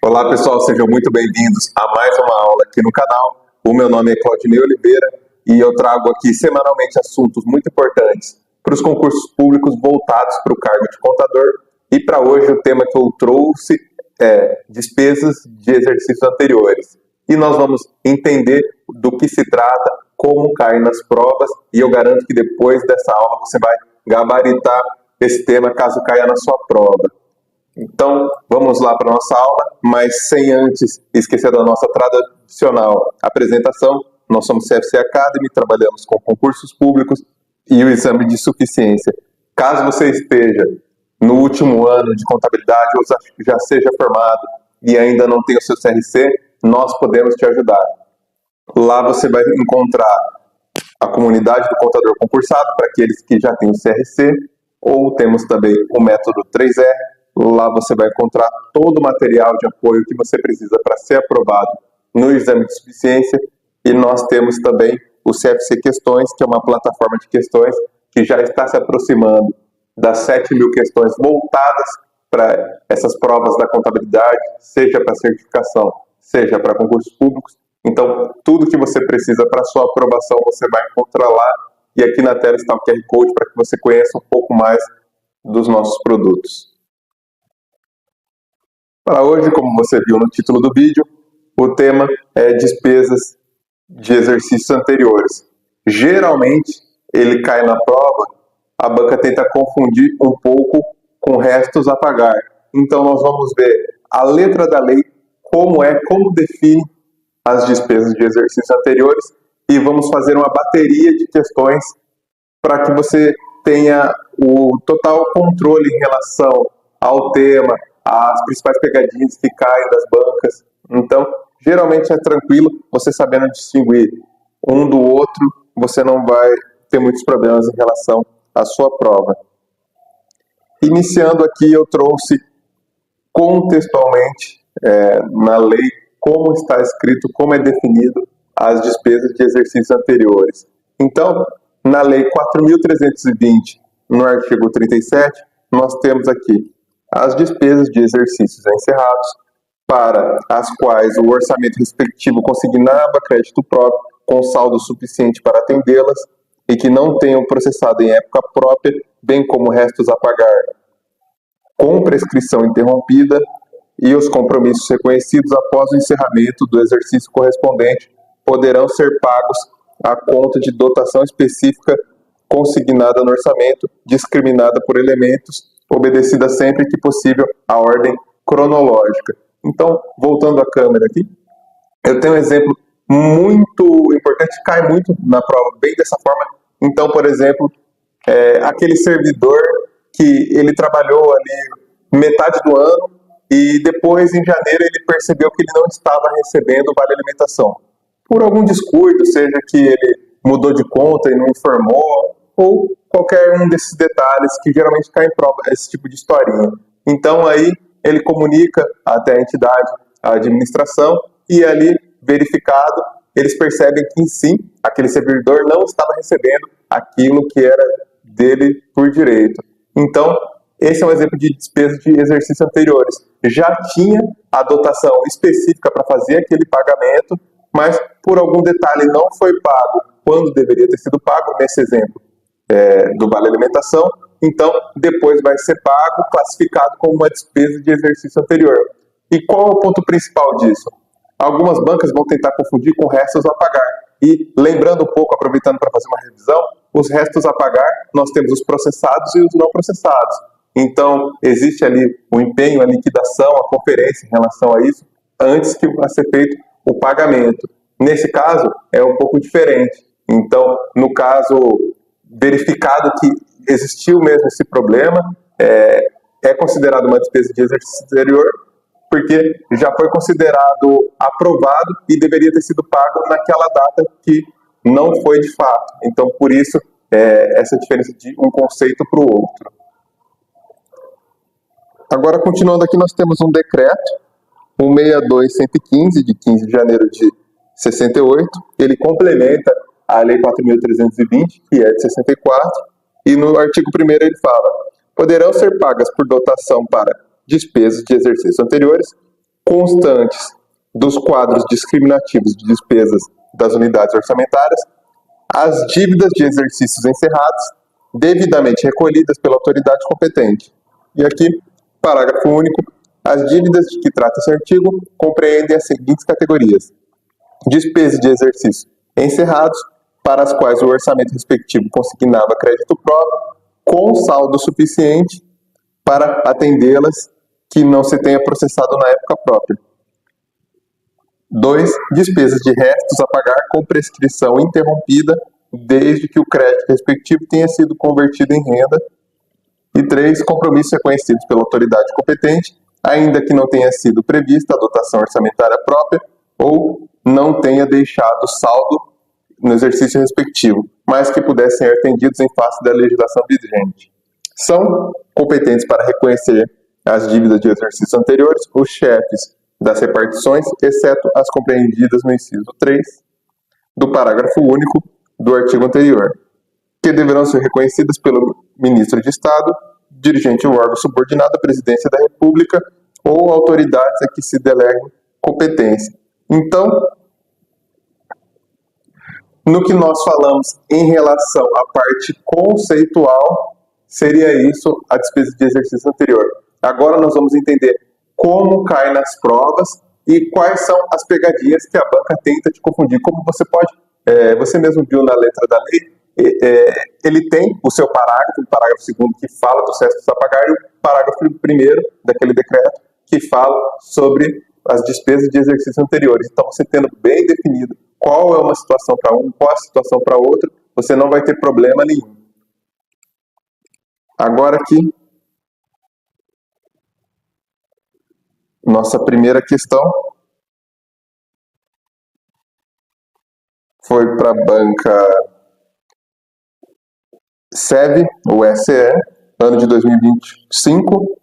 Olá pessoal, sejam muito bem-vindos a mais uma aula aqui no canal. O meu nome é Claudinei Oliveira e eu trago aqui semanalmente assuntos muito importantes para os concursos públicos voltados para o cargo de contador. E para hoje o tema que eu trouxe é despesas de exercícios anteriores. E nós vamos entender do que se trata, como cai nas provas, e eu garanto que depois dessa aula você vai gabaritar esse tema caso caia na sua prova. Então, vamos lá para a nossa aula, mas sem antes esquecer da nossa tradicional apresentação. Nós somos CFC Academy, trabalhamos com concursos públicos e o exame de suficiência. Caso você esteja no último ano de contabilidade ou já seja formado e ainda não tenha o seu CRC, nós podemos te ajudar. Lá você vai encontrar a comunidade do contador concursado para aqueles que já têm o CRC, ou temos também o método 3R. Lá você vai encontrar todo o material de apoio que você precisa para ser aprovado no exame de suficiência. E nós temos também o CFC Questões, que é uma plataforma de questões que já está se aproximando das 7.000 questões voltadas para essas provas da contabilidade, seja para certificação, seja para concursos públicos. Então, tudo que você precisa para a sua aprovação você vai encontrar lá. E aqui na tela está o QR Code para que você conheça um pouco mais dos nossos produtos. Para hoje, como você viu no título do vídeo, o tema é despesas de exercícios anteriores. Geralmente, ele cai na prova, a banca tenta confundir um pouco com restos a pagar. Então, nós vamos ver a letra da lei, como define as despesas de exercícios anteriores, e vamos fazer uma bateria de questões para que você tenha o total controle em relação ao tema, as principais pegadinhas que caem das bancas. Então, geralmente é tranquilo, você sabendo distinguir um do outro, você não vai ter muitos problemas em relação à sua prova. Iniciando aqui, eu trouxe contextualmente na lei como está escrito, como é definido as despesas de exercícios anteriores. Então, na lei 4.320, no artigo 37, nós temos aqui as despesas de exercícios encerrados, para as quais o orçamento respectivo consignava crédito próprio com saldo suficiente para atendê-las e que não tenham processado em época própria, bem como restos a pagar com prescrição interrompida e os compromissos reconhecidos após o encerramento do exercício correspondente poderão ser pagos à conta de dotação específica consignada no orçamento, discriminada por elementos, obedecida sempre que possível a ordem cronológica. Então, voltando à câmera aqui, eu tenho um exemplo muito importante, cai muito na prova, bem dessa forma. Então, por exemplo, aquele servidor que ele trabalhou ali metade do ano e depois, em janeiro, ele percebeu que ele não estava recebendo o vale alimentação. Por algum descuido, seja que ele mudou de conta e não informou, ou qualquer um desses detalhes que geralmente cai em prova, esse tipo de historinha. Então aí ele comunica até a entidade, a administração, e ali, verificado, eles percebem que sim, aquele servidor não estava recebendo aquilo que era dele por direito. Então, esse é um exemplo de despesa de exercícios anteriores. Já tinha a dotação específica para fazer aquele pagamento, mas por algum detalhe não foi pago quando deveria ter sido pago, nesse exemplo do vale alimentação, então depois vai ser pago, classificado como uma despesa de exercício anterior. E qual é o ponto principal disso? Algumas bancas vão tentar confundir com restos a pagar. E lembrando um pouco, aproveitando para fazer uma revisão, os restos a pagar, nós temos os processados e os não processados. Então, existe ali o empenho, a liquidação, a conferência em relação a isso, antes que vá ser feito o pagamento. Nesse caso, é um pouco diferente. Então, no caso verificado que existiu mesmo esse problema, é considerado uma despesa de exercício anterior, porque já foi considerado aprovado e deveria ter sido pago naquela data que não foi de fato. Então, por isso, essa diferença de um conceito para o outro. Agora, continuando aqui, nós temos um decreto, 162.115, de 15 de janeiro de 68, ele complementa a Lei 4.320, que é de 64, e no artigo 1º ele fala: poderão ser pagas por dotação para despesas de exercícios anteriores constantes dos quadros discriminativos de despesas das unidades orçamentárias, as dívidas de exercícios encerrados, devidamente recolhidas pela autoridade competente. E aqui, parágrafo único, as dívidas de que trata esse artigo compreendem as seguintes categorias: despesas de exercício encerrados, para as quais o orçamento respectivo consignava crédito próprio, com saldo suficiente para atendê-las, que não se tenha processado na época própria. 2. Despesas de restos a pagar com prescrição interrompida, desde que o crédito respectivo tenha sido convertido em renda. E 3. Compromissos reconhecidos pela autoridade competente, ainda que não tenha sido prevista a dotação orçamentária própria ou não tenha deixado saldo no exercício respectivo, mas que pudessem ser atendidos em face da legislação vigente. São competentes para reconhecer as dívidas de exercícios anteriores os chefes das repartições, exceto as compreendidas no inciso 3 do parágrafo único do artigo anterior, que deverão ser reconhecidas pelo ministro de Estado, dirigente do órgão subordinado à presidência da República ou autoridades a que se delegue competência. Então, no que nós falamos em relação à parte conceitual, seria isso a despesa de exercício anterior. Agora nós vamos entender como cai nas provas e quais são as pegadinhas que a banca tenta te confundir. Como você pode, você mesmo viu na letra da lei, ele tem o seu parágrafo, o parágrafo 2º que fala dos restos a pagar e o parágrafo 1º daquele decreto que fala sobre as despesas de exercício anteriores. Então, você tendo bem definido qual é uma situação para um, qual é a situação para outro, você não vai ter problema nenhum. Agora aqui, nossa primeira questão foi para a banca SEV, o SE, ano de 2025,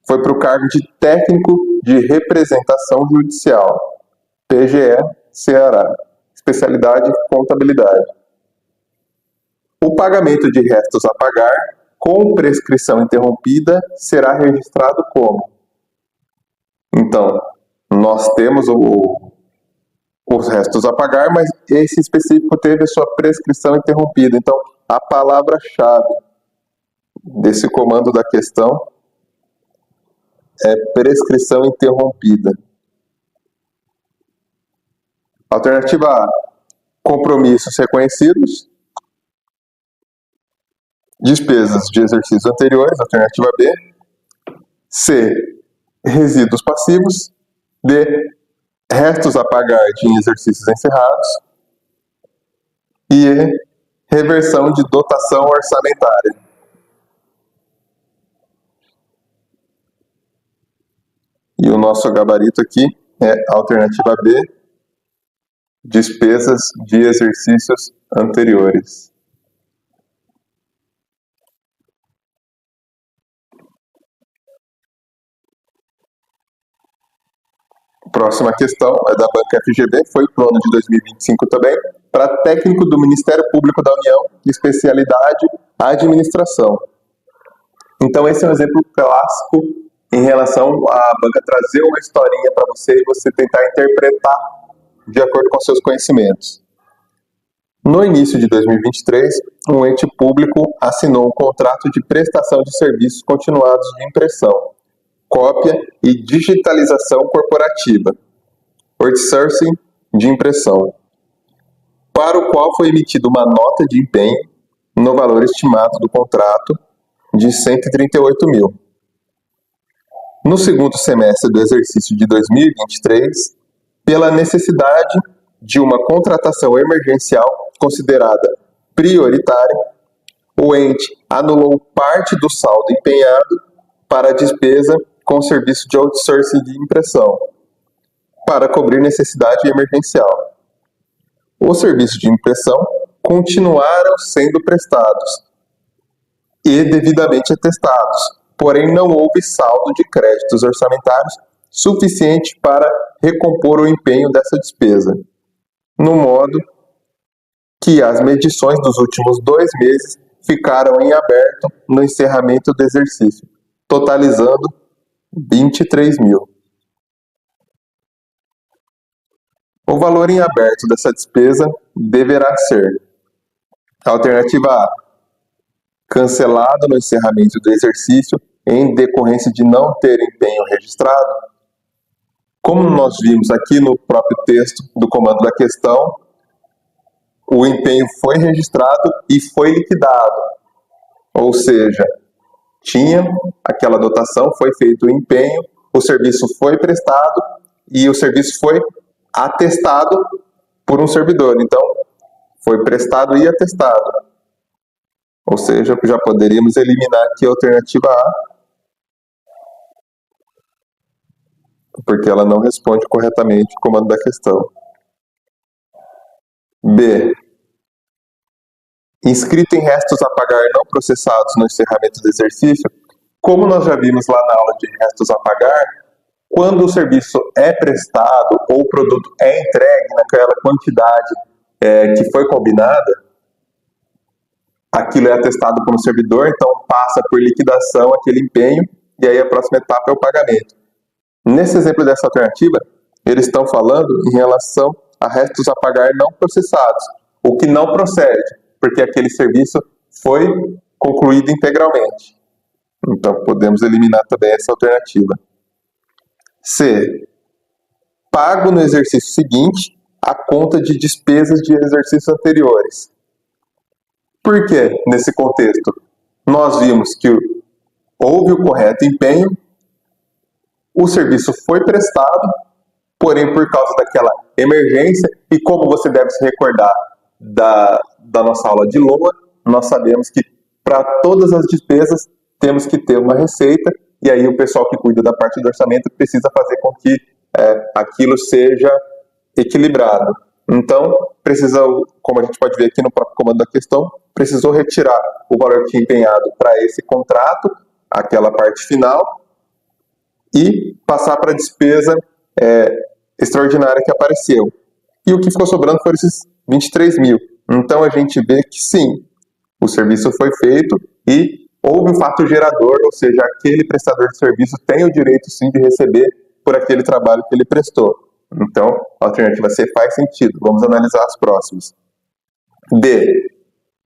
foi para o cargo de técnico de representação judicial, PGE, Ceará, especialidade contabilidade. O pagamento de restos a pagar com prescrição interrompida será registrado como? Então, nós temos os restos a pagar, mas esse específico teve a sua prescrição interrompida. Então, a palavra-chave desse comando da questão é prescrição interrompida. Alternativa A, compromissos reconhecidos. Despesas de exercícios anteriores. Alternativa B. C, resíduos passivos. D, restos a pagar de exercícios encerrados. E E, reversão de dotação orçamentária. E o nosso gabarito aqui é a alternativa B, despesas de exercícios anteriores. Próxima questão é da banca FGV, foi para o ano de 2025 também, para técnico do Ministério Público da União, especialidade administração. Então esse é um exemplo clássico em relação à banca trazer uma historinha para você e você tentar interpretar de acordo com seus conhecimentos. No início de 2023, um ente público assinou um contrato de prestação de serviços continuados de impressão, cópia e digitalização corporativa, outsourcing de impressão, para o qual foi emitida uma nota de empenho no valor estimado do contrato de 138 mil. No segundo semestre do exercício de 2023, pela necessidade de uma contratação emergencial considerada prioritária, o ente anulou parte do saldo empenhado para a despesa com serviço de outsourcing de impressão, para cobrir necessidade emergencial. Os serviços de impressão continuaram sendo prestados e devidamente atestados, porém não houve saldo de créditos orçamentários suficiente para recompor o empenho dessa despesa, no modo que as medições dos últimos 2 meses ficaram em aberto no encerramento do exercício, totalizando 23 mil. O valor em aberto dessa despesa deverá ser: alternativa A, cancelado no encerramento do exercício em decorrência de não ter empenho registrado. Como nós vimos aqui no próprio texto do comando da questão, o empenho foi registrado e foi liquidado. Ou seja, tinha aquela dotação, foi feito o empenho, o serviço foi prestado e o serviço foi atestado por um servidor. Então, foi prestado e atestado. Ou seja, já poderíamos eliminar aqui a alternativa A, porque ela não responde corretamente o comando da questão. B. Inscrito em restos a pagar não processados no encerramento do exercício, como nós já vimos lá na aula de restos a pagar, quando o serviço é prestado ou o produto é entregue naquela quantidade que foi combinada, aquilo é atestado por um servidor, então passa por liquidação aquele empenho e aí a próxima etapa é o pagamento. Nesse exemplo dessa alternativa, eles estão falando em relação a restos a pagar não processados, o que não procede, porque aquele serviço foi concluído integralmente. Então, podemos eliminar também essa alternativa. C. Pago no exercício seguinte a conta de despesas de exercícios anteriores. Por quê? Nesse contexto, nós vimos que houve o correto empenho, o serviço foi prestado, porém por causa daquela emergência, e como você deve se recordar da nossa aula de LOA, nós sabemos que para todas as despesas temos que ter uma receita, e aí o pessoal que cuida da parte do orçamento precisa fazer com que aquilo seja equilibrado. Então, precisa, como a gente pode ver aqui no próprio comando da questão, precisou retirar o valor que tinha empenhado para esse contrato, aquela parte final, e passar para a despesa extraordinária que apareceu. E o que ficou sobrando foram esses 23 mil. Então, a gente vê que sim, o serviço foi feito e houve um fato gerador, ou seja, aquele prestador de serviço tem o direito sim de receber por aquele trabalho que ele prestou. Então, a alternativa C faz sentido. Vamos analisar as próximas. D.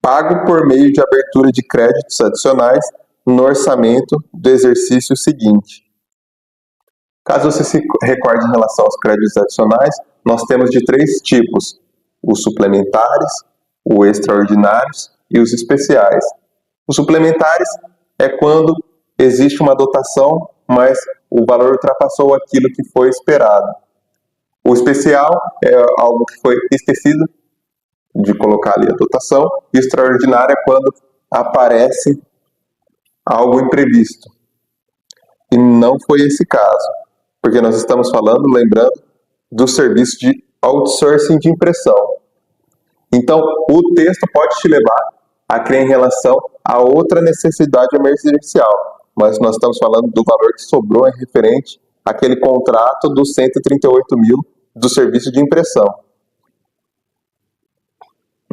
Pago por meio de abertura de créditos adicionais no orçamento do exercício seguinte. Caso você se recorde em relação aos créditos adicionais, nós temos de 3 tipos: os suplementares, os extraordinários e os especiais. Os suplementares é quando existe uma dotação, mas o valor ultrapassou aquilo que foi esperado. O especial é algo que foi esquecido de colocar ali a dotação, e o extraordinário é quando aparece algo imprevisto. E não foi esse caso, porque nós estamos falando, lembrando, do serviço de outsourcing de impressão. Então, o texto pode te levar a crer em relação a outra necessidade emergencial, mas nós estamos falando do valor que sobrou em referente àquele contrato dos 138 mil do serviço de impressão.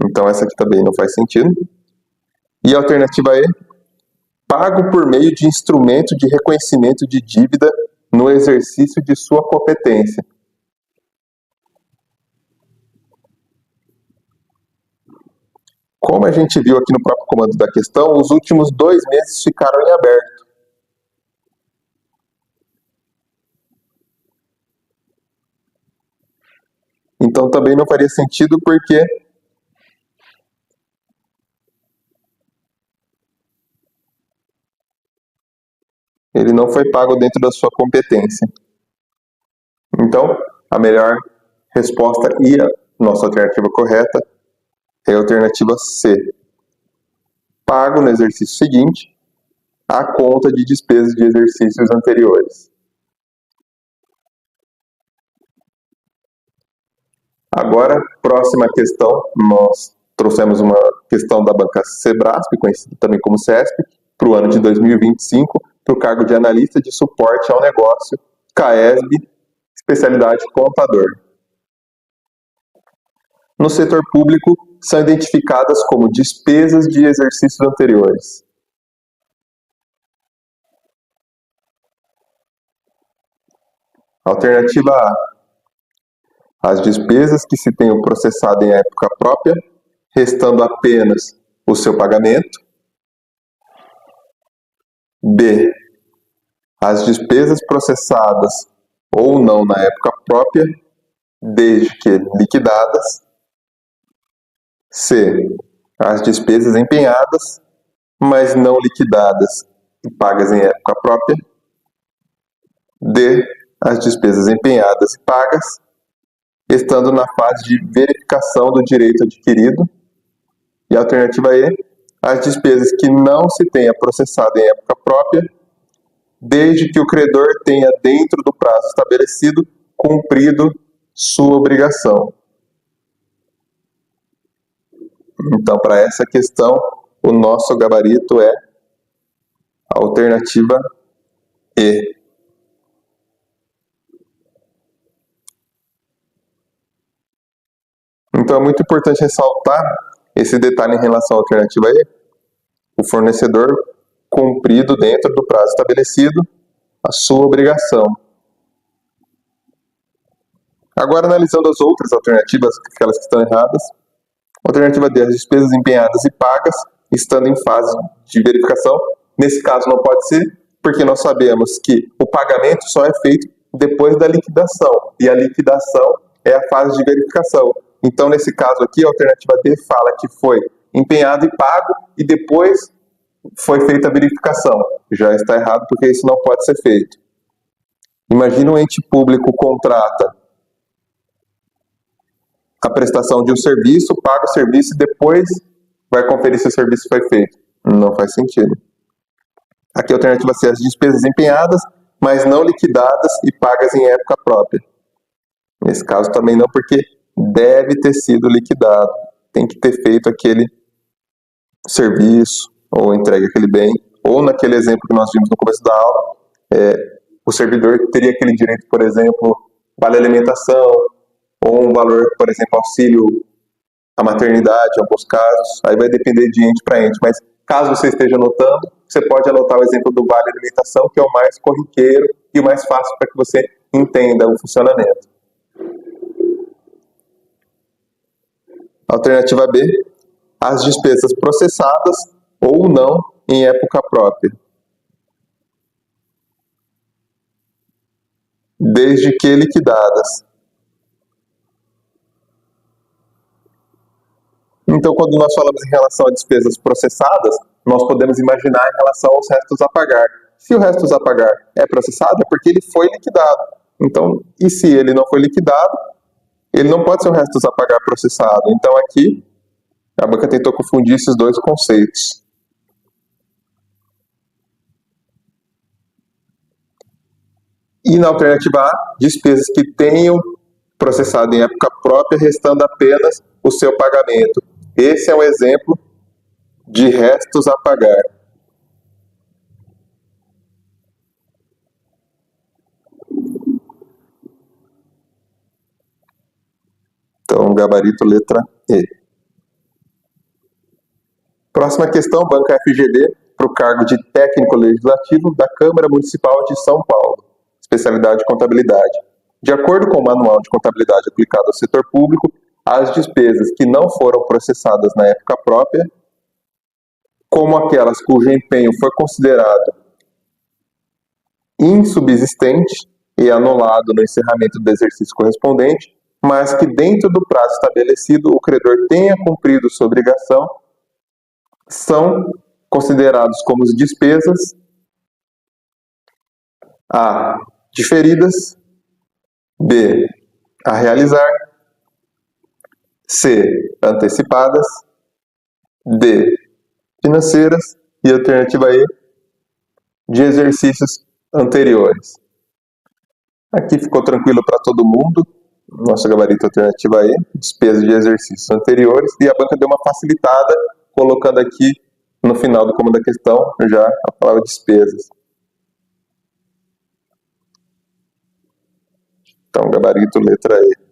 Então, essa aqui também não faz sentido. E a alternativa E, pago por meio de instrumento de reconhecimento de dívida no exercício de sua competência. Como a gente viu aqui no próprio comando da questão, os últimos 2 meses ficaram em aberto. Então também não faria sentido porque ele não foi pago dentro da sua competência. Então, a melhor resposta e a nossa alternativa correta é a alternativa C. Pago no exercício seguinte a conta de despesas de exercícios anteriores. Agora, próxima questão, nós trouxemos uma questão da banca Sebrasp, conhecida também como CESP, para o ano de 2025, para o cargo de analista de suporte ao negócio, CAESB, especialidade contador. No setor público, são identificadas como despesas de exercícios anteriores. Alternativa A. as despesas que se tenham processado em época própria, restando apenas o seu pagamento. B, as despesas processadas ou não na época própria, desde que liquidadas. C, as despesas empenhadas, mas não liquidadas e pagas em época própria. D, as despesas empenhadas e pagas, estando na fase de verificação do direito adquirido. E a alternativa E, as despesas que não se tenha processado em época própria, desde que o credor tenha, dentro do prazo estabelecido, cumprido sua obrigação. Então, para essa questão, o nosso gabarito é a alternativa E. Então, é muito importante ressaltar esse detalhe em relação à alternativa E. O fornecedor cumprido dentro do prazo estabelecido a sua obrigação. Agora, analisando as outras alternativas, aquelas que estão erradas. Alternativa D, as despesas empenhadas e pagas, estando em fase de verificação. Nesse caso não pode ser, porque nós sabemos que o pagamento só é feito depois da liquidação, e a liquidação é a fase de verificação. Então, nesse caso aqui, a alternativa D fala que foi empenhado e pago, e depois foi feita a verificação. Já está errado, porque isso não pode ser feito. Imagina um ente público contrata a prestação de um serviço, paga o serviço e depois vai conferir se o serviço foi feito. Não faz sentido. Aqui a alternativa C, as despesas empenhadas, mas não liquidadas e pagas em época própria. Nesse caso também não, porque deve ter sido liquidado. Tem que ter feito aquele serviço, ou entregue aquele bem, ou naquele exemplo que nós vimos no começo da aula, o servidor teria aquele direito, por exemplo, vale alimentação, ou um valor, por exemplo, auxílio à maternidade, em alguns casos. Aí vai depender de ente para ente, mas caso você esteja anotando, você pode anotar o exemplo do vale alimentação, que é o mais corriqueiro e o mais fácil para que você entenda o funcionamento. Alternativa B, as despesas processadas ou não em época própria, desde que liquidadas. Então, quando nós falamos em relação a despesas processadas, nós podemos imaginar em relação aos restos a pagar. Se o restos a pagar é processado, é porque ele foi liquidado. Então, e se ele não foi liquidado, ele não pode ser um restos a pagar processado. Então, aqui, a banca tentou confundir esses dois conceitos. E na alternativa A, despesas que tenham processado em época própria, restando apenas o seu pagamento. Esse é um exemplo de restos a pagar. Então, gabarito letra E. Próxima questão, banca FGV, para o cargo de técnico legislativo da Câmara Municipal de São Paulo, especialidade de contabilidade. De acordo com o Manual de Contabilidade aplicado ao setor público, as despesas que não foram processadas na época própria, como aquelas cujo empenho foi considerado insubsistente e anulado no encerramento do exercício correspondente, mas que dentro do prazo estabelecido o credor tenha cumprido sua obrigação, são considerados como despesas A, diferidas, B, a realizar, C, antecipadas, D, financeiras e alternativa E, de exercícios anteriores. Aqui ficou tranquilo para todo mundo. Nosso gabarito alternativa E, despesas de exercícios anteriores, e a banca deu uma facilitada, colocando aqui no final do comando da questão já a palavra despesas. Então, gabarito letra E.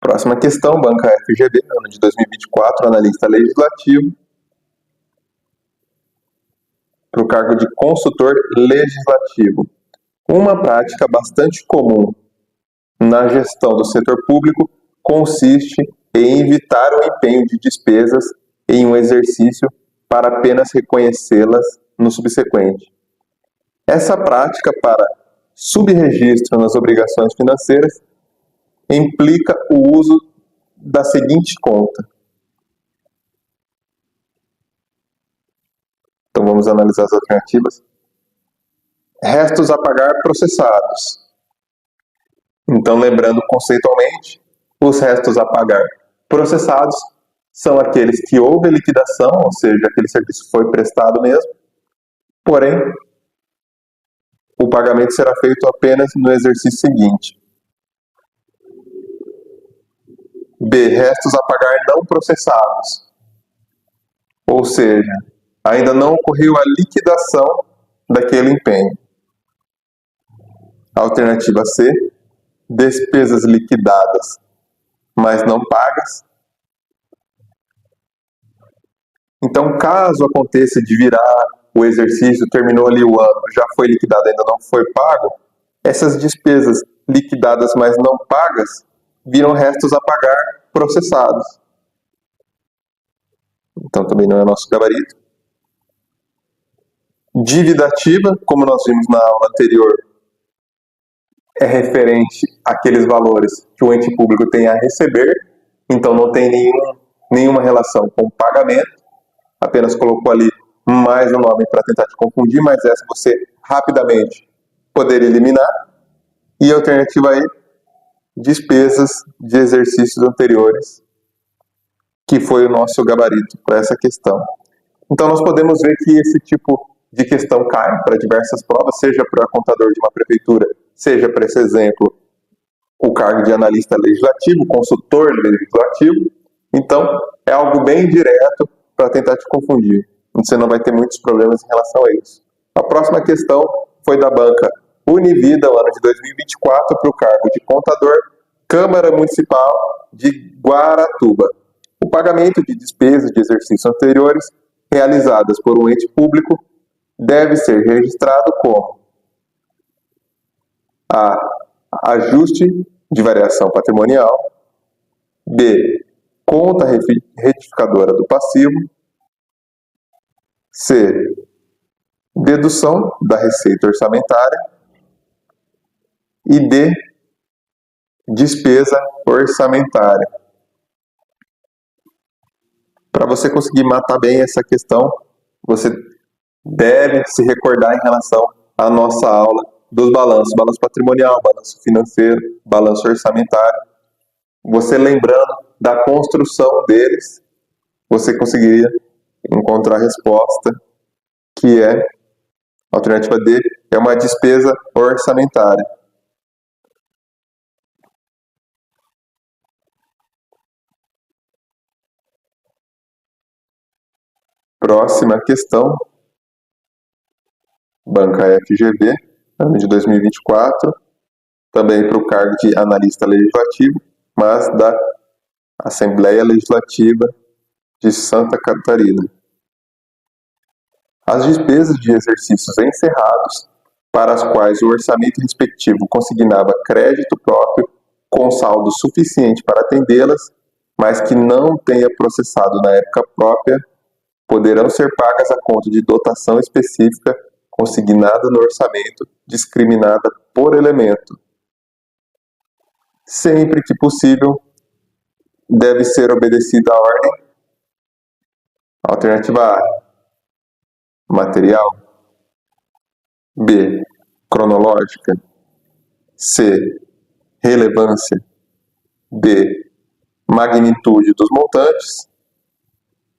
Próxima questão, banca FGV, ano de 2024, analista legislativo, para o cargo de consultor legislativo. Uma prática bastante comum na gestão do setor público consiste em evitar o empenho de despesas em um exercício para apenas reconhecê-las no subsequente. Essa prática para subregistro nas obrigações financeiras implica o uso da seguinte conta. Então vamos analisar as alternativas. Restos a pagar processados. Então, lembrando conceitualmente, os restos a pagar processados são aqueles que houve liquidação, ou seja, aquele serviço foi prestado mesmo, porém, o pagamento será feito apenas no exercício seguinte. B. Restos a pagar não processados, ou seja, ainda não ocorreu a liquidação daquele empenho. Alternativa C. Despesas liquidadas, mas não pagas. Então, caso aconteça de virar o exercício, terminou ali o ano, já foi liquidado, ainda não foi pago, essas despesas liquidadas, mas não pagas, viram restos a pagar processados. Então, também não é nosso gabarito. Dívida ativa, como nós vimos na aula anterior, é referente àqueles valores que o ente público tem a receber, então não tem nenhuma relação com o pagamento, apenas colocou ali mais um nome para tentar te confundir, mas essa você rapidamente poderia eliminar. E a alternativa aí, despesas de exercícios anteriores, que foi o nosso gabarito para essa questão. Então nós podemos ver que esse tipo de questão cai para diversas provas, seja para contador de uma prefeitura, seja para esse exemplo, o cargo de analista legislativo, consultor legislativo. Então, é algo bem direto para tentar te confundir. Você não vai ter muitos problemas em relação a isso. A próxima questão foi da banca Univida, no ano de 2024, para o cargo de contador, Câmara Municipal de Guaratuba. O pagamento de despesas de exercícios anteriores realizadas por um ente público deve ser registrado como A. Ajuste de variação patrimonial. B. Conta retificadora do passivo. C. Dedução da receita orçamentária. E D. Despesa orçamentária. Para você conseguir matar bem essa questão, você deve se recordar em relação à nossa aula dos balanços, balanço patrimonial, balanço financeiro, balanço orçamentário. Você lembrando da construção deles, você conseguiria encontrar a resposta, que é, a alternativa D, é uma despesa orçamentária. Próxima questão, banca FGV, ano de 2024, também para o cargo de analista legislativo, mas da Assembleia Legislativa de Santa Catarina. As despesas de exercícios encerrados, para as quais o orçamento respectivo consignava crédito próprio com saldo suficiente para atendê-las, mas que não tenha processado na época própria, poderão ser pagas a conta de dotação específica consignada no orçamento, discriminada por elemento. Sempre que possível, deve ser obedecida a ordem. Alternativa A, material. B, cronológica. C, relevância. D, magnitude dos montantes.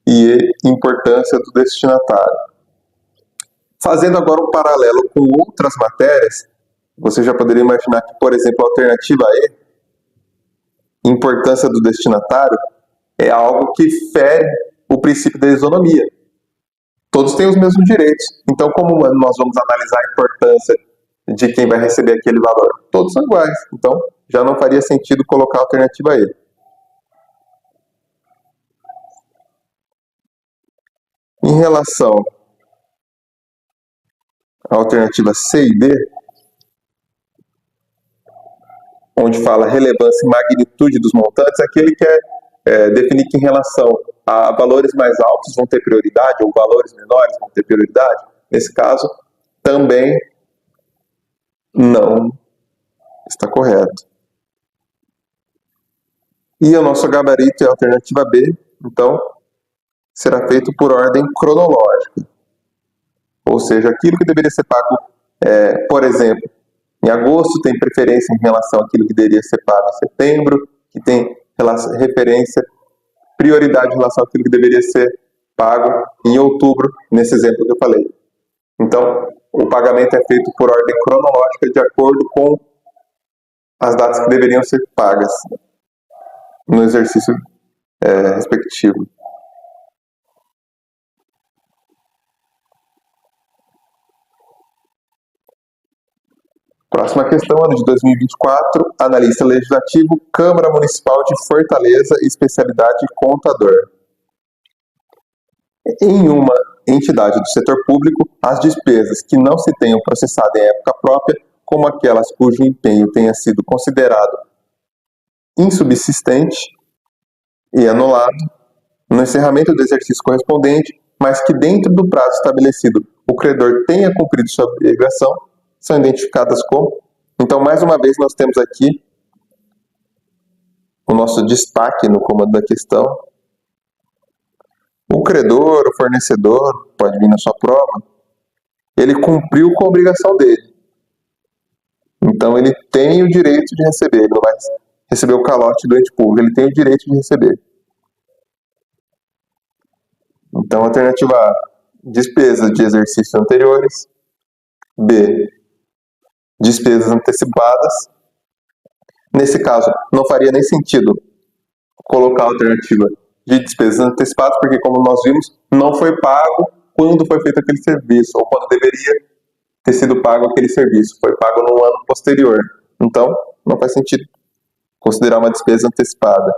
E E, importância do destinatário. Fazendo agora um paralelo com outras matérias, você já poderia imaginar que, por exemplo, a alternativa E, importância do destinatário, é algo que fere o princípio da isonomia. Todos têm os mesmos direitos. Então, como nós vamos analisar a importância de quem vai receber aquele valor? Todos são iguais. Então, já não faria sentido colocar a alternativa E. Em relação à alternativa C e D, onde fala relevância e magnitude dos montantes, aqui ele quer definir que em relação a valores mais altos vão ter prioridade, ou valores menores vão ter prioridade. Nesse caso, também não está correto. E o nosso gabarito é a alternativa B, então será feito por ordem cronológica. Ou seja, aquilo que deveria ser pago, por exemplo, em agosto tem preferência em relação àquilo que deveria ser pago em setembro, que tem prioridade em relação àquilo que deveria ser pago em outubro, nesse exemplo que eu falei. Então, o pagamento é feito por ordem cronológica de acordo com as datas que deveriam ser pagas no exercício respectivo. Próxima questão, ano de 2024, analista legislativo, Câmara Municipal de Fortaleza, especialidade contador. Em uma entidade do setor público, as despesas que não se tenham processado em época própria, como aquelas cujo empenho tenha sido considerado insubsistente e anulado no encerramento do exercício correspondente, mas que dentro do prazo estabelecido o credor tenha cumprido sua obrigação, são identificadas como. Então, mais uma vez, nós temos aqui o nosso destaque no comando da questão. O credor, o fornecedor, pode vir na sua prova, ele cumpriu com a obrigação dele. Então, ele tem o direito de receber, ele não vai receber o calote do ente público, ele tem o direito de receber. Então, alternativa A, despesas de exercícios anteriores. B, despesas antecipadas. Nesse caso, não faria nem sentido colocar a alternativa de despesas antecipadas, porque, como nós vimos, não foi pago quando foi feito aquele serviço, ou quando deveria ter sido pago aquele serviço, foi pago no ano posterior. Então, não faz sentido considerar uma despesa antecipada.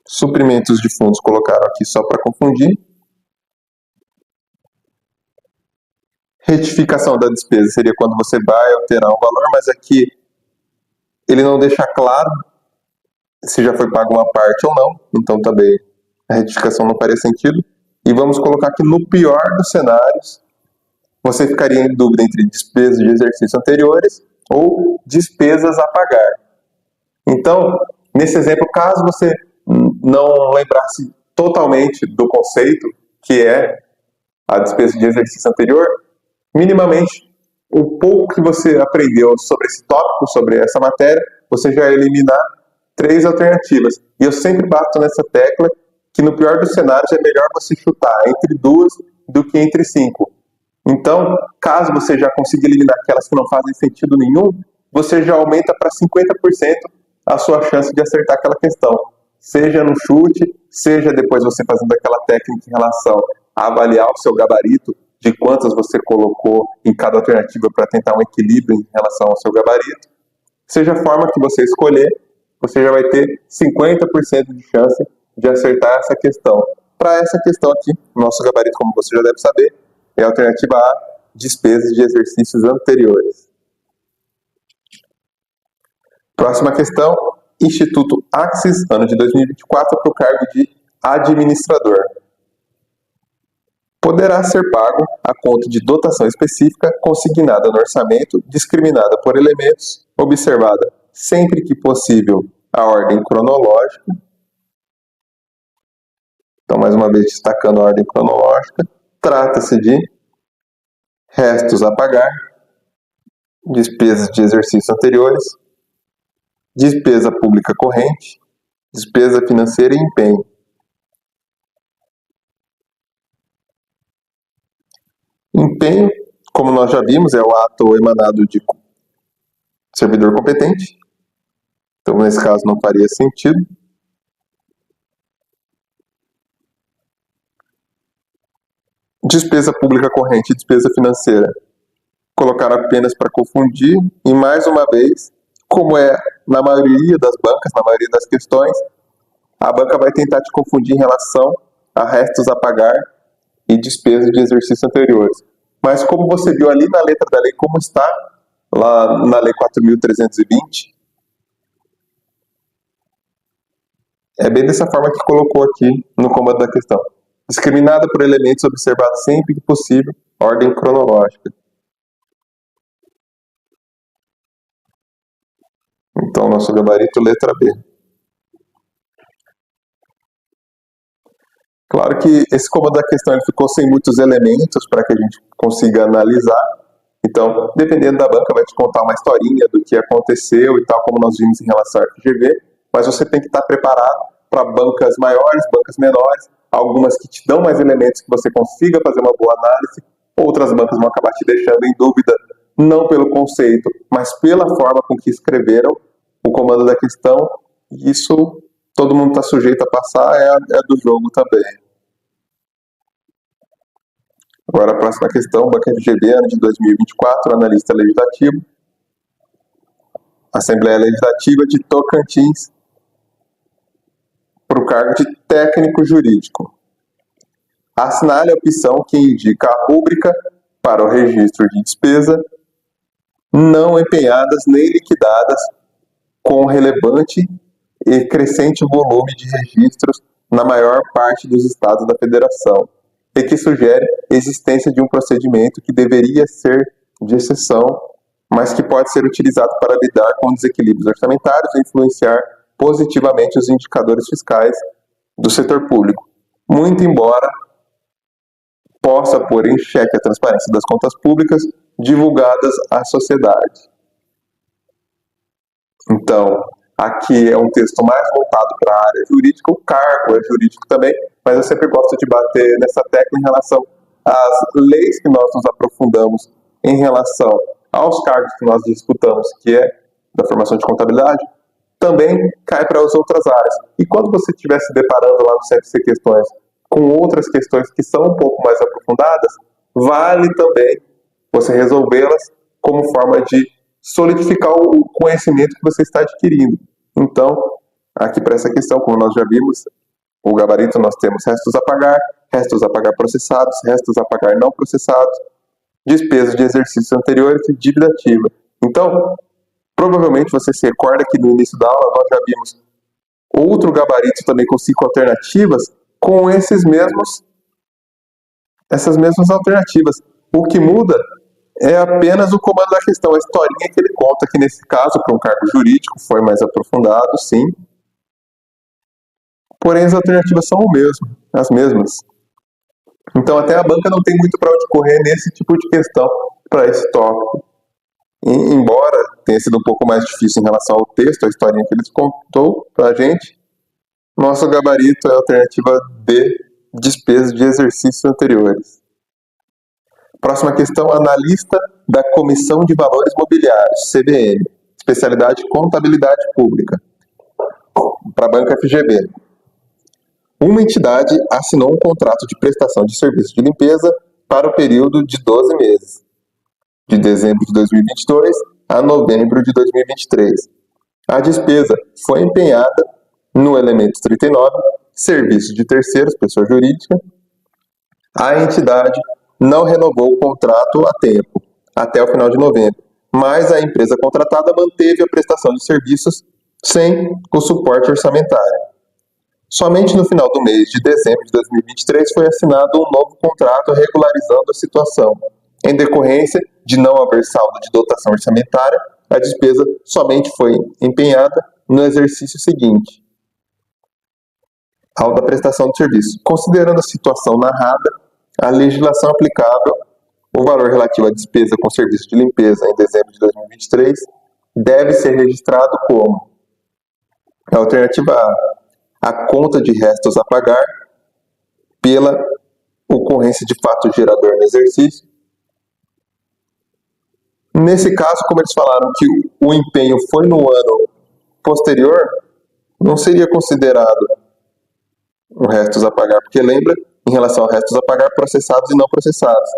Suprimentos de fundos colocaram aqui só para confundir. Retificação da despesa seria quando você vai alterar um valor, mas aqui ele não deixa claro se já foi pago uma parte ou não, então também a retificação não faria sentido. E vamos colocar que no pior dos cenários, você ficaria em dúvida entre despesas de exercícios anteriores ou despesas a pagar. Então, nesse exemplo, caso você não lembrasse totalmente do conceito, que é a despesa de exercício anterior, minimamente, o pouco que você aprendeu sobre esse tópico, sobre essa matéria, você já eliminar 3 alternativas. E eu sempre bato nessa tecla que no pior dos cenários é melhor você chutar entre 2 do que entre 5. Então, caso você já consiga eliminar aquelas que não fazem sentido nenhum, você já aumenta para 50% a sua chance de acertar aquela questão. Seja no chute, seja depois você fazendo aquela técnica em relação a avaliar o seu gabarito, de quantas você colocou em cada alternativa para tentar um equilíbrio em relação ao seu gabarito. Seja a forma que você escolher, você já vai ter 50% de chance de acertar essa questão. Para essa questão aqui, nosso gabarito, como você já deve saber, é a alternativa A, despesas de exercícios anteriores. Próxima questão, Instituto Axis, ano de 2024, para o cargo de administrador. Poderá ser pago a conta de dotação específica consignada no orçamento, discriminada por elementos, observada sempre que possível a ordem cronológica. Então, mais uma vez, destacando a ordem cronológica, trata-se de restos a pagar, despesas de exercícios anteriores, despesa pública corrente, despesa financeira e empenho. Empenho, como nós já vimos, é o ato emanado de servidor competente. Então, nesse caso, não faria sentido. Despesa pública corrente e despesa financeira. Colocar apenas para confundir. E, mais uma vez, como é na maioria das bancas, na maioria das questões, a banca vai tentar te confundir em relação a restos a pagar e despesas de exercícios anteriores. Mas como você viu ali na letra da lei, como está lá na lei 4.320, é bem dessa forma que colocou aqui no comando da questão. Discriminada por elementos observados sempre que possível, ordem cronológica. Então, nosso gabarito, letra B. Claro que esse comando da questão ele ficou sem muitos elementos para que a gente consiga analisar. Então, dependendo da banca, vai te contar uma historinha do que aconteceu e tal, como nós vimos em relação ao FGV, mas você tem que estar preparado para bancas maiores, bancas menores, algumas que te dão mais elementos que você consiga fazer uma boa análise, outras bancas vão acabar te deixando em dúvida, não pelo conceito, mas pela forma com que escreveram o comando da questão. Isso todo mundo está sujeito a passar, é do jogo também. Agora a próxima questão, banca FGV, ano de 2024, analista legislativo, Assembleia Legislativa de Tocantins, para o cargo de técnico jurídico. Assinale a opção que indica a rúbrica para o registro de despesa não empenhadas nem liquidadas com relevante e crescente volume de registros na maior parte dos estados da federação, e que sugere a existência de um procedimento que deveria ser de exceção, mas que pode ser utilizado para lidar com desequilíbrios orçamentários e influenciar positivamente os indicadores fiscais do setor público, muito embora possa pôr em xeque a transparência das contas públicas divulgadas à sociedade. Então, aqui é um texto mais voltado para a área jurídica, o cargo é jurídico também, mas eu sempre gosto de bater nessa tecla em relação às leis que nós nos aprofundamos em relação aos cargos que nós disputamos, que é da formação de contabilidade, também cai para as outras áreas. E quando você estiver se deparando lá no CFC Questões com outras questões que são um pouco mais aprofundadas, vale também você resolvê-las como forma de solidificar o conhecimento que você está adquirindo. Então, aqui para essa questão, como nós já vimos, o gabarito nós temos restos a pagar processados, restos a pagar não processados, despesas de exercícios anteriores e dívida ativa. Então, provavelmente você se recorda que no início da aula nós já vimos outro gabarito também com 5 alternativas com essas mesmas alternativas. O que muda é apenas o comando da questão, a historinha que ele conta, que nesse caso, para um cargo jurídico, foi mais aprofundado, sim. Porém, as alternativas são as mesmas. Então, até a banca não tem muito para onde correr nesse tipo de questão para esse tópico. Embora tenha sido um pouco mais difícil em relação ao texto, a historinha que eles contou para a gente, nosso gabarito é a alternativa D, despesas de exercícios anteriores. Próxima questão, analista da Comissão de Valores Mobiliários, CVM, especialidade Contabilidade Pública, para a banca FGV. Uma entidade assinou um contrato de prestação de serviço de limpeza para o período de 12 meses, de dezembro de 2022 a novembro de 2023. A despesa foi empenhada no elemento 39, serviço de terceiros, pessoa jurídica. A entidade não renovou o contrato a tempo, até o final de novembro, mas a empresa contratada manteve a prestação de serviços sem o suporte orçamentário. Somente no final do mês de dezembro de 2023 foi assinado um novo contrato regularizando a situação. Em decorrência de não haver saldo de dotação orçamentária, a despesa somente foi empenhada no exercício seguinte, ao da prestação de serviço. Considerando a situação narrada, a legislação aplicável, o valor relativo à despesa com serviço de limpeza em dezembro de 2023 deve ser registrado como a alternativa A conta de restos a pagar pela ocorrência de fato gerador no exercício. Nesse caso, como eles falaram que o empenho foi no ano posterior, não seria considerado o restos a pagar, porque lembra, em relação a restos a pagar processados e não processados.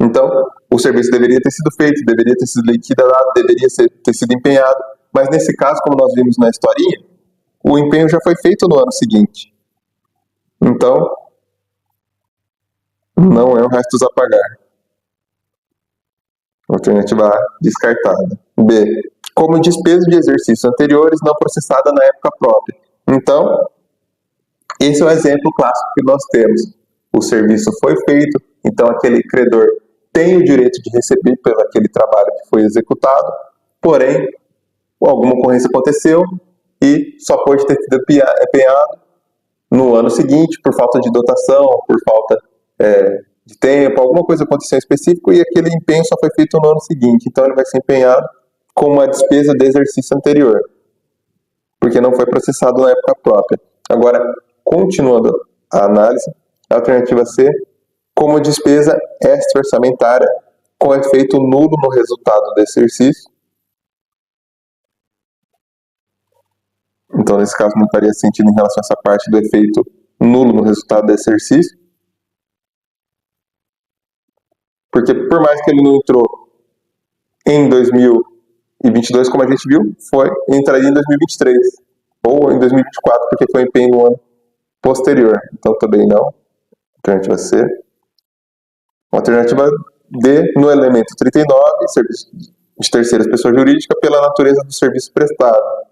Então, o serviço deveria ter sido feito, deveria ter sido liquidado, deveria ter sido empenhado, mas nesse caso, como nós vimos na historinha, o empenho já foi feito no ano seguinte. Então, não é o restos a pagar. Alternativa A, descartada. B, como despesa de exercícios anteriores não processada na época própria. Então, esse é o exemplo clássico que nós temos. O serviço foi feito, então aquele credor tem o direito de receber pelo aquele trabalho que foi executado, porém, alguma ocorrência aconteceu e só pode ter sido empenhado no ano seguinte, por falta de dotação, por falta de tempo, alguma coisa aconteceu em específico e aquele empenho só foi feito no ano seguinte. Então ele vai ser empenhado com uma despesa de exercício anterior, porque não foi processado na época própria. Agora, continuando a análise, a alternativa C, como despesa extra-orçamentária com efeito nulo no resultado do exercício. Então, nesse caso, não faria sentido em relação a essa parte do efeito nulo no resultado do exercício. Porque, por mais que ele não entrou em 2022, como a gente viu, entraria em 2023. Ou em 2024, porque foi empenho no ano posterior. Então, também não. Alternativa C. Alternativa D, no elemento 39, serviço de terceiras pessoas jurídicas, pela natureza do serviço prestado.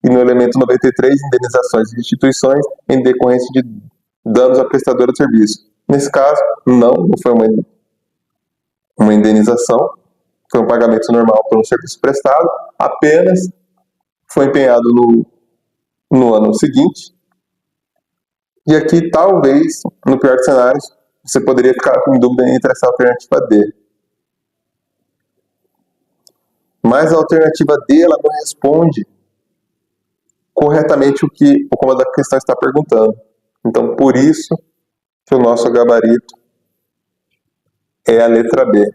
E no elemento 93, indenizações e restituições em decorrência de danos à prestadora de serviço. Nesse caso, não foi uma indenização, foi um pagamento normal por um serviço prestado, apenas foi empenhado no ano seguinte. E aqui, talvez, no pior dos cenários, você poderia ficar com dúvida entre essa alternativa D. Mas a alternativa D, ela não responde corretamente o como a questão está perguntando. Então, por isso que o nosso gabarito é a letra B.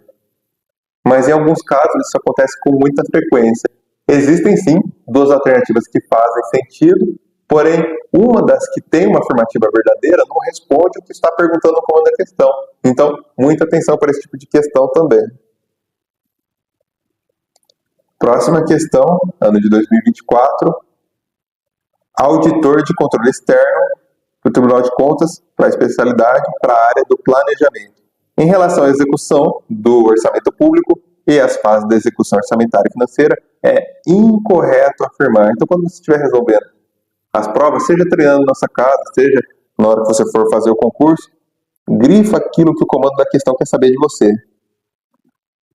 Mas em alguns casos isso acontece com muita frequência. Existem sim duas alternativas que fazem sentido, porém uma das que tem uma afirmativa verdadeira não responde o que está perguntando como da questão. Então, muita atenção para esse tipo de questão também. Próxima questão, ano de 2024. Auditor de controle externo do Tribunal de Contas para a especialidade para a área do planejamento. Em relação à execução do orçamento público e as fases da execução orçamentária e financeira, é incorreto afirmar. Então, quando você estiver resolvendo as provas, seja treinando na sua casa, seja na hora que você for fazer o concurso, grifa aquilo que o comando da questão quer saber de você.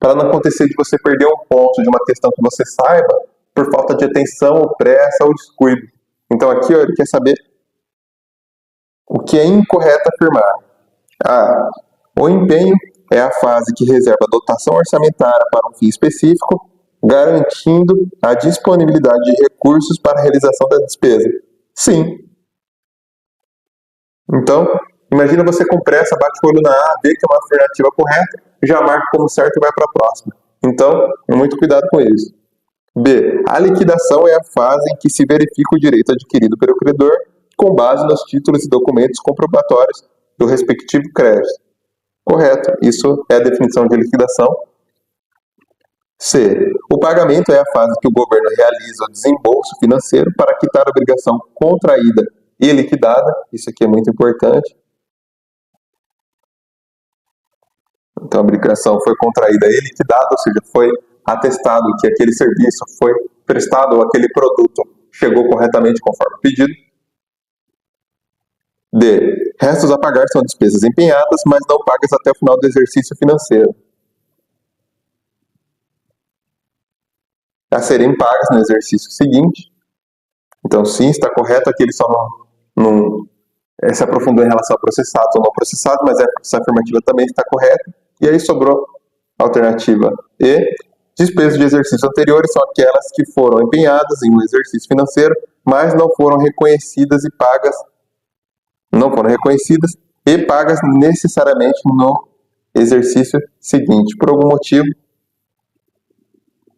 Para não acontecer de você perder um ponto de uma questão que você saiba por falta de atenção, ou pressa ou descuido. Então aqui ele quer saber o que é incorreto afirmar. O empenho é a fase que reserva dotação orçamentária para um fim específico, garantindo a disponibilidade de recursos para a realização da despesa. Sim. Então, imagina você com pressa, bate o olho na A, vê que é uma alternativa correta, já marca como certo e vai para a próxima. Então, muito cuidado com isso. B. A liquidação é a fase em que se verifica o direito adquirido pelo credor com base nos títulos e documentos comprobatórios do respectivo crédito. Correto. Isso é a definição de liquidação. C. O pagamento é a fase que o governo realiza o desembolso financeiro para quitar a obrigação contraída e liquidada. Isso aqui é muito importante. Então, a obrigação foi contraída e liquidada, ou seja, foi atestado que aquele serviço foi prestado ou aquele produto chegou corretamente conforme pedido. D. Restos a pagar são despesas empenhadas, mas não pagas até o final do exercício financeiro. A serem pagas no exercício seguinte. Então, sim, está correto. Aqui ele só não se aprofundou em relação a processados ou não processados, mas essa afirmativa também está correta. E aí sobrou a alternativa E. Despesas de exercícios anteriores são aquelas que foram empenhadas em um exercício financeiro, mas não foram reconhecidas necessariamente no exercício seguinte. Por algum motivo,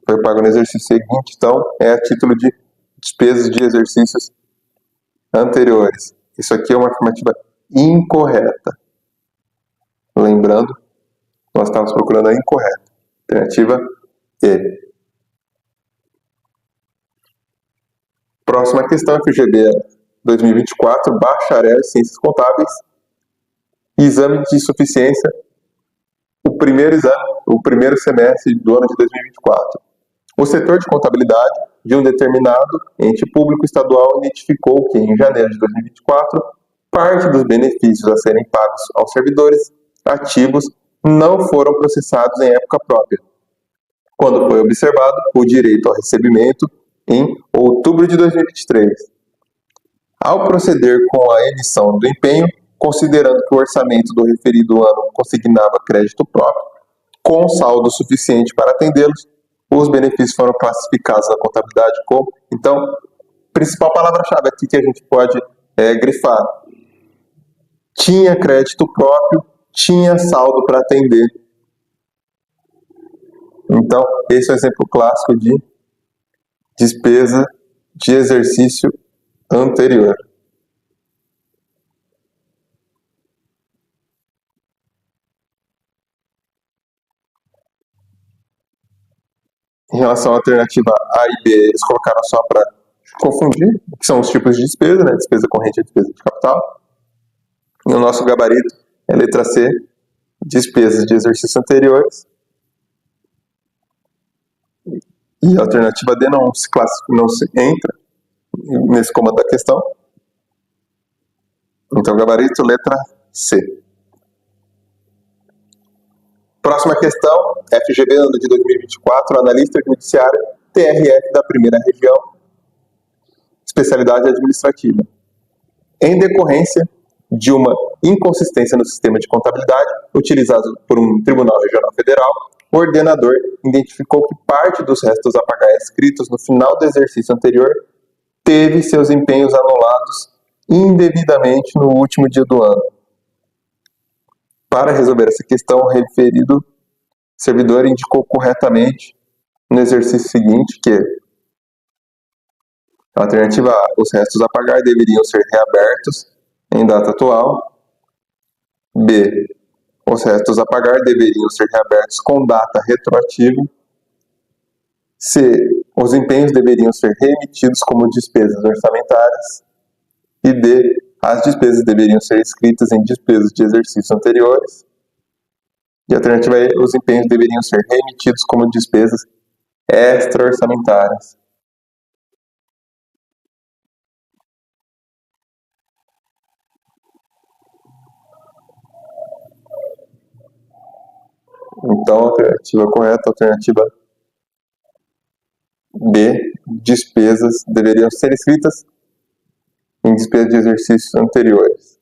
foi pago no exercício seguinte, então é a título de despesas de exercícios anteriores. Isso aqui é uma afirmativa incorreta. Lembrando, nós estávamos procurando a incorreta. Alternativa E. Próxima questão, FGV 2024, bacharel em Ciências Contábeis, exame de suficiência. O o primeiro semestre do ano de 2024. O setor de contabilidade de um determinado ente público estadual identificou que, em janeiro de 2024, parte dos benefícios a serem pagos aos servidores ativos não foram processados em época própria, quando foi observado o direito ao recebimento em outubro de 2023. Ao proceder com a emissão do empenho, considerando que o orçamento do referido ano consignava crédito próprio, com saldo suficiente para atendê-los, os benefícios foram classificados na contabilidade como... Então, principal palavra-chave aqui que a gente pode grifar: tinha crédito próprio, tinha saldo para atender. Então, esse é o exemplo clássico de despesa de exercício anterior. Em relação à alternativa A e B, eles colocaram só para confundir, que são os tipos de despesa, né? Despesa corrente e despesa de capital. E o nosso gabarito é letra C, despesas de exercícios anteriores. E a alternativa D não se entra nesse comando da questão. Então, gabarito, letra C. Próxima questão, FGV, ano de 2024, analista judiciário, TRF da primeira região, especialidade administrativa. Em decorrência de uma inconsistência no sistema de contabilidade utilizado por um Tribunal Regional Federal, o ordenador identificou que parte dos restos a pagar escritos no final do exercício anterior teve seus empenhos anulados indevidamente no último dia do ano. Para resolver essa questão, o referido servidor indicou corretamente no exercício seguinte que a alternativa A, os restos a pagar deveriam ser reabertos em data atual. B, os restos a pagar deveriam ser reabertos com data retroativa. C, os empenhos deveriam ser remitidos como despesas orçamentárias. E D, as despesas deveriam ser inscritas em despesas de exercícios anteriores. E a alternativa E, os empenhos deveriam ser remitidos como despesas extra-orçamentárias. Então, a alternativa correta, a alternativa B, despesas deveriam ser escritas em despesas de exercícios anteriores.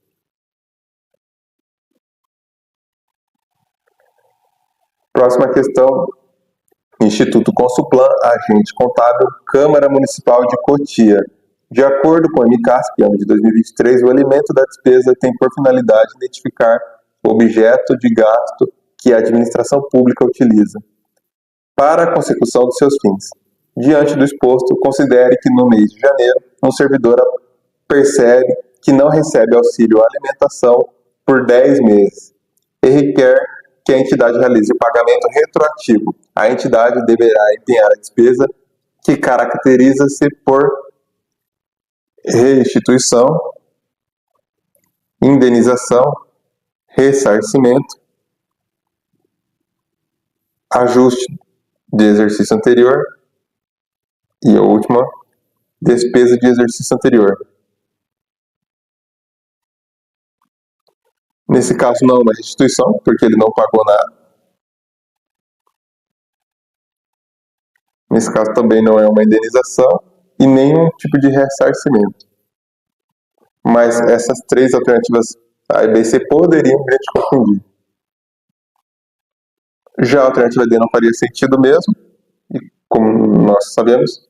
Próxima questão, Instituto Consulplan, agente contábil, Câmara Municipal de Cotia. De acordo com o MCASP, ano de 2023, o elemento da despesa tem por finalidade identificar o objeto de gasto que a administração pública utiliza para a consecução dos seus fins. Diante do exposto, considere que no mês de janeiro, um servidor percebe que não recebe auxílio alimentação por 10 meses e requer que a entidade realize o pagamento retroativo. A entidade deverá empenhar a despesa que caracteriza-se por restituição, indenização, ressarcimento, ajuste de exercício anterior e a última, despesa de exercício anterior. Nesse caso não é uma restituição, porque ele não pagou nada. Nesse caso também não é uma indenização e nenhum tipo de ressarcimento. Mas essas três alternativas A e B e C poderiam te confundir. Já a alternativa D não faria sentido mesmo, e como nós sabemos,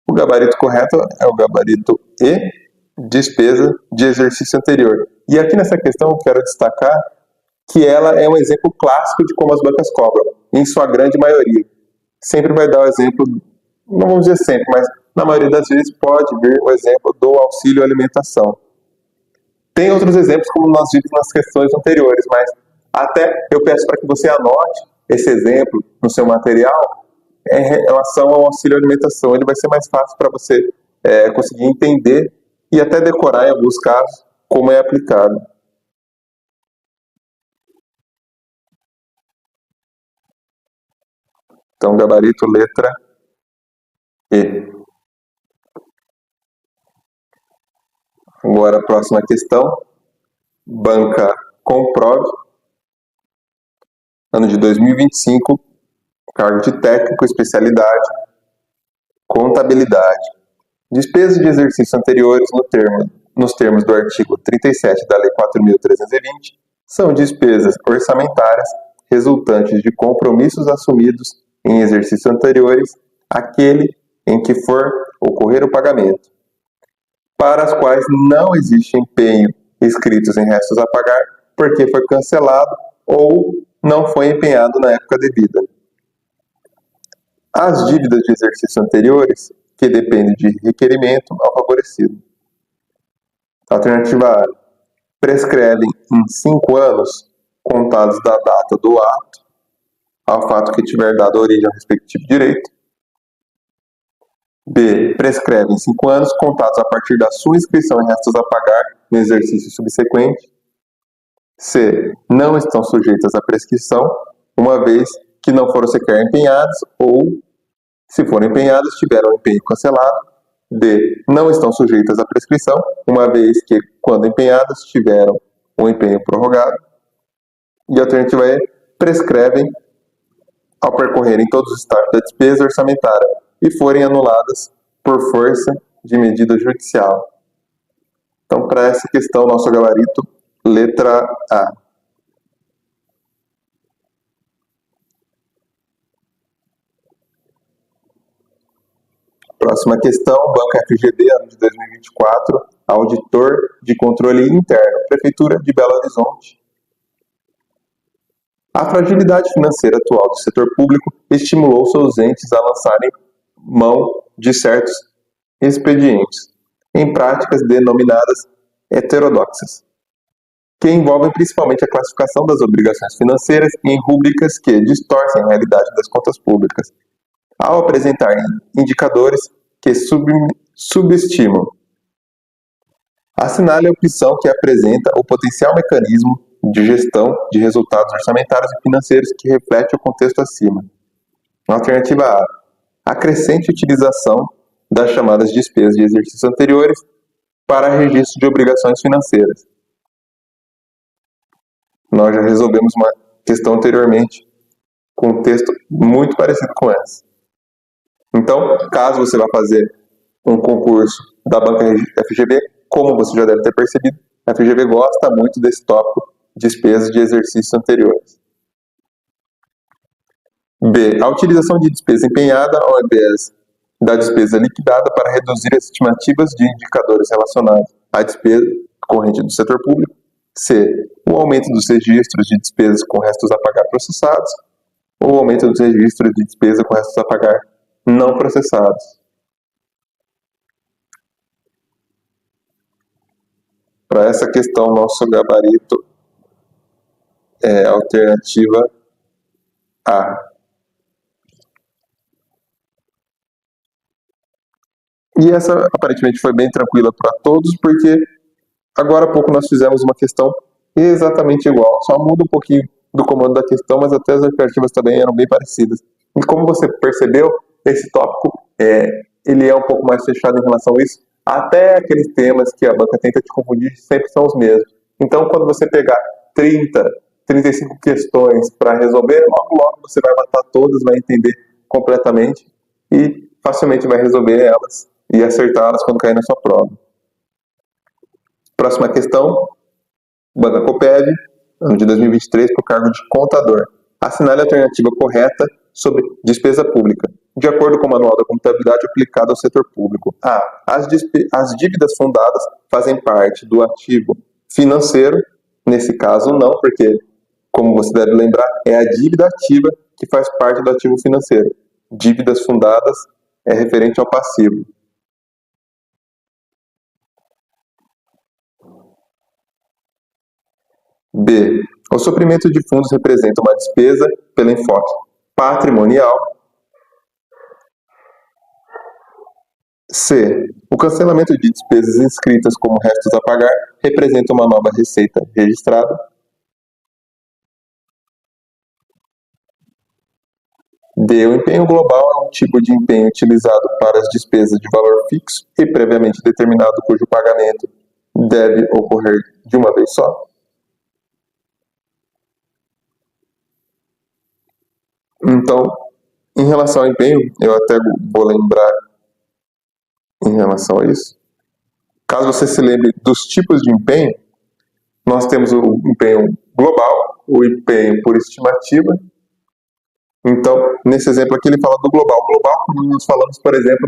o gabarito correto é o gabarito E, despesa de exercício anterior. E aqui nessa questão eu quero destacar que ela é um exemplo clássico de como as bancas cobram, em sua grande maioria. Sempre vai dar o exemplo, não vamos dizer sempre, mas na maioria das vezes pode vir o exemplo do auxílio alimentação. Tem outros exemplos, como nós vimos nas questões anteriores, mas até eu peço para que você anote esse exemplo no seu material em relação ao auxílio alimentação. Ele vai ser mais fácil para você conseguir entender e até decorar em alguns casos como é aplicado. Então, gabarito letra E. Agora, a próxima questão. Banca Comprov, ano de 2025, cargo de técnico, especialidade, contabilidade. Despesas de exercícios anteriores nos termos do artigo 37 da Lei 4.320 são despesas orçamentárias resultantes de compromissos assumidos em exercícios anteriores àquele em que for ocorrer o pagamento, para as quais não existe empenho escritos em restos a pagar, porque foi cancelado ou não foi empenhado na época devida. As dívidas de exercícios anteriores, que dependem de requerimento ao favorecido. Alternativa A. Prescrevem em 5 anos, contados da data do ato, ao fato que tiver dado origem ao respectivo direito. B. Prescrevem 5 anos, contados a partir da sua inscrição em restos a pagar no exercício subsequente. C. Não estão sujeitas à prescrição, uma vez que não foram sequer empenhadas ou, se forem empenhadas, tiveram o empenho cancelado. D. Não estão sujeitas à prescrição, uma vez que, quando empenhadas, tiveram o empenho prorrogado. E a alternativa E. Prescrevem ao percorrerem todos os estágios da despesa orçamentária e forem anuladas por força de medida judicial. Então, para essa questão, nosso gabarito, letra A. Próxima questão, Banco FGV, ano de 2024, auditor de controle interno, Prefeitura de Belo Horizonte. A fragilidade financeira atual do setor público estimulou seus entes a lançarem mão de certos expedientes, em práticas denominadas heterodoxas, que envolvem principalmente a classificação das obrigações financeiras em rúbricas que distorcem a realidade das contas públicas, ao apresentar indicadores que subestimam. Assinale a opção que apresenta o potencial mecanismo de gestão de resultados orçamentários e financeiros que reflete o contexto acima. Alternativa A. A crescente utilização das chamadas despesas de exercícios anteriores para registro de obrigações financeiras. Nós já resolvemos uma questão anteriormente com um texto muito parecido com essa. Então, caso você vá fazer um concurso da Banca FGV, como você já deve ter percebido, a FGV gosta muito desse tópico, despesas de exercícios anteriores. B. A utilização de despesa empenhada ao invés da despesa liquidada para reduzir as estimativas de indicadores relacionados à despesa corrente do setor público. C. O aumento dos registros de despesas com restos a pagar processados ou o aumento dos registros de despesa com restos a pagar não processados. Para essa questão, nosso gabarito é a alternativa A. E essa aparentemente foi bem tranquila para todos, porque agora há pouco nós fizemos uma questão exatamente igual, só muda um pouquinho do comando da questão, mas até as alternativas também eram bem parecidas. E como você percebeu, esse tópico ele é um pouco mais fechado em relação a isso. Até aqueles temas que a banca tenta te confundir sempre são os mesmos. Então, quando você pegar 30, 35 questões para resolver, logo você vai matar todas, vai entender completamente e facilmente vai resolver elas e acertá-las quando cair na sua prova. Próxima questão, Banca Coppev, ano de 2023, para o cargo de contador. Assinale a alternativa correta sobre despesa pública, de acordo com o Manual da Contabilidade aplicado ao setor público. A. As dívidas fundadas fazem parte do ativo financeiro. Nesse caso, não, porque, como você deve lembrar, é a dívida ativa que faz parte do ativo financeiro. Dívidas fundadas é referente ao passivo. B. O suprimento de fundos representa uma despesa pelo enfoque patrimonial. C. O cancelamento de despesas inscritas como restos a pagar representa uma nova receita registrada. D. O empenho global é um tipo de empenho utilizado para as despesas de valor fixo e previamente determinado cujo pagamento deve ocorrer de uma vez só. Então, em relação ao empenho, eu até vou lembrar em relação a isso. Caso você se lembre dos tipos de empenho, nós temos o empenho global, o empenho por estimativa. Então, nesse exemplo aqui, ele fala do global. O global, como nós falamos, por exemplo,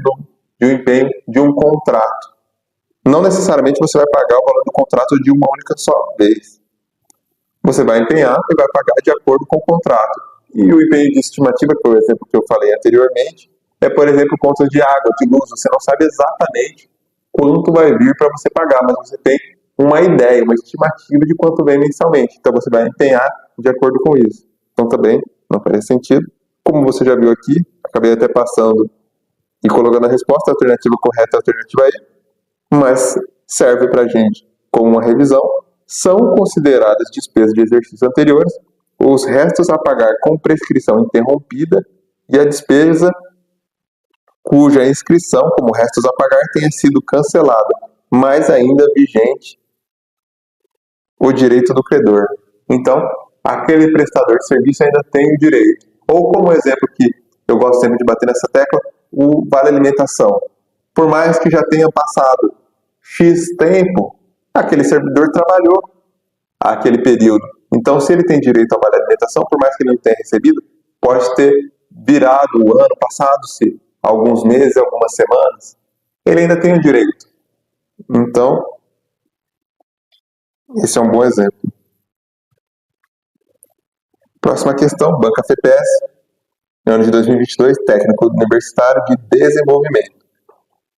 de um empenho de um contrato. Não necessariamente você vai pagar o valor do contrato de uma única só vez. Você vai empenhar e vai pagar de acordo com o contrato. E o empenho de estimativa, que foi o exemplo que eu falei anteriormente, é, por exemplo, contas de água, de luz. Você não sabe exatamente quanto vai vir para você pagar, mas você tem uma ideia, uma estimativa de quanto vem mensalmente. Então você vai empenhar de acordo com isso. Então também não faz sentido. Como você já viu aqui, acabei até passando e colocando a resposta, a alternativa correta é a alternativa E, mas serve para a gente como uma revisão. São consideradas despesas de exercícios anteriores os restos a pagar com prescrição interrompida e a despesa cuja inscrição como restos a pagar tenha sido cancelada, mas ainda vigente o direito do credor. Então, aquele prestador de serviço ainda tem o direito. Ou como exemplo que eu gosto sempre de bater nessa tecla, o vale alimentação. Por mais que já tenha passado X tempo, aquele servidor trabalhou aquele período. Então, se ele tem direito ao vale alimentação, por mais que ele não tenha recebido, pode ter virado o ano, passado-se alguns meses, algumas semanas, ele ainda tem o direito. Então, esse é um bom exemplo. Próxima questão, Banca FEPES, ano de 2022, técnico universitário de desenvolvimento.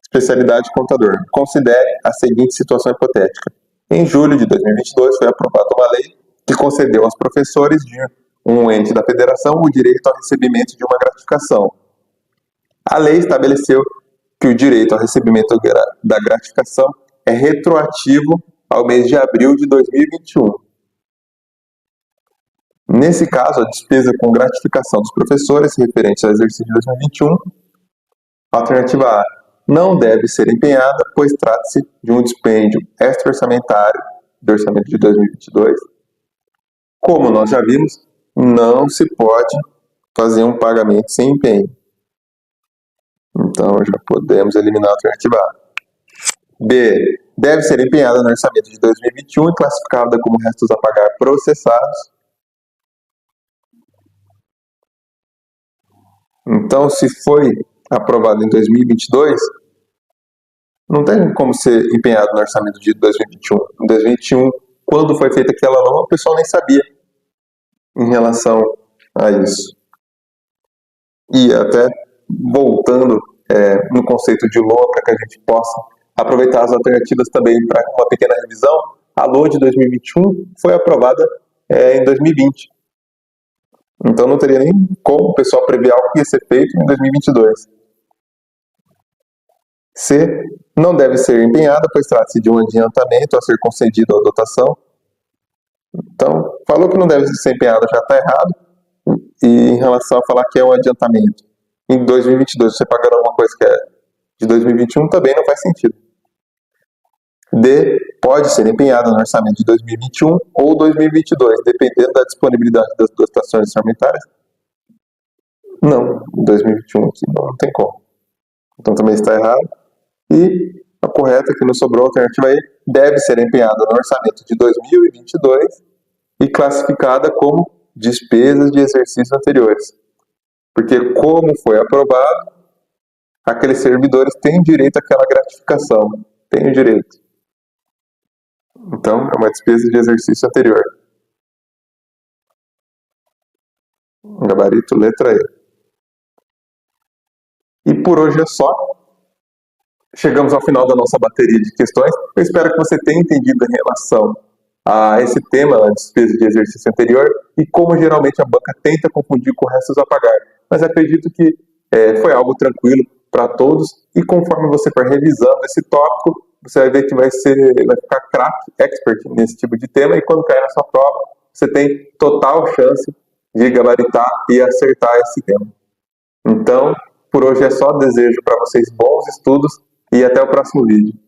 Especialidade contador. Considere a seguinte situação hipotética. Em julho de 2022 foi aprovada uma lei que concedeu aos professores de um ente da federação o direito ao recebimento de uma gratificação. A lei estabeleceu que o direito ao recebimento da gratificação é retroativo ao mês de abril de 2021. Nesse caso, a despesa com gratificação dos professores referentes ao exercício de 2021, alternativa A, não deve ser empenhada, pois trata-se de um dispêndio extra-orçamentário do orçamento de 2022. Como nós já vimos, não se pode fazer um pagamento sem empenho. Então, já podemos eliminar a alternativa A. B, deve ser empenhada no orçamento de 2021 e classificada como restos a pagar processados. Então, se foi aprovado em 2022, não tem como ser empenhado no orçamento de 2021. Em 2021, quando foi feita aquela norma, o pessoal nem sabia em relação a isso. E até voltando no conceito de LOA, para que a gente possa aproveitar as alternativas também para uma pequena revisão, a LOA de 2021 foi aprovada em 2020. Então não teria nem como o pessoal prever algo que ia ser feito em 2022. C, não deve ser empenhada, pois trata-se de um adiantamento a ser concedido à dotação. Então, falou que não deve ser empenhada, já está errado. E em relação a falar que é um adiantamento, em 2022 você pagando alguma coisa que é de 2021, também não faz sentido. D, pode ser empenhada no orçamento de 2021 ou 2022, dependendo da disponibilidade das dotações orçamentárias. Não, 2021 aqui não tem como. Então também está errado. E a correta, que nos sobrou, a alternativa E, deve ser empenhada no orçamento de 2022 e classificada como despesas de exercícios anteriores. Porque como foi aprovado, aqueles servidores têm direito àquela gratificação. Têm o direito. Então, é uma despesa de exercício anterior. Gabarito, letra E. E por hoje é só. Chegamos ao final da nossa bateria de questões. Eu espero que você tenha entendido em relação a esse tema, a despesa de exercício anterior, e como geralmente a banca tenta confundir com restos a pagar. Mas acredito que foi algo tranquilo para todos, e conforme você for revisando esse tópico, você vai ver que vai ficar craque, expert nesse tipo de tema, e quando cair na sua prova, você tem total chance de gabaritar e acertar esse tema. Então, por hoje é só. Desejo para vocês bons estudos e até o próximo vídeo.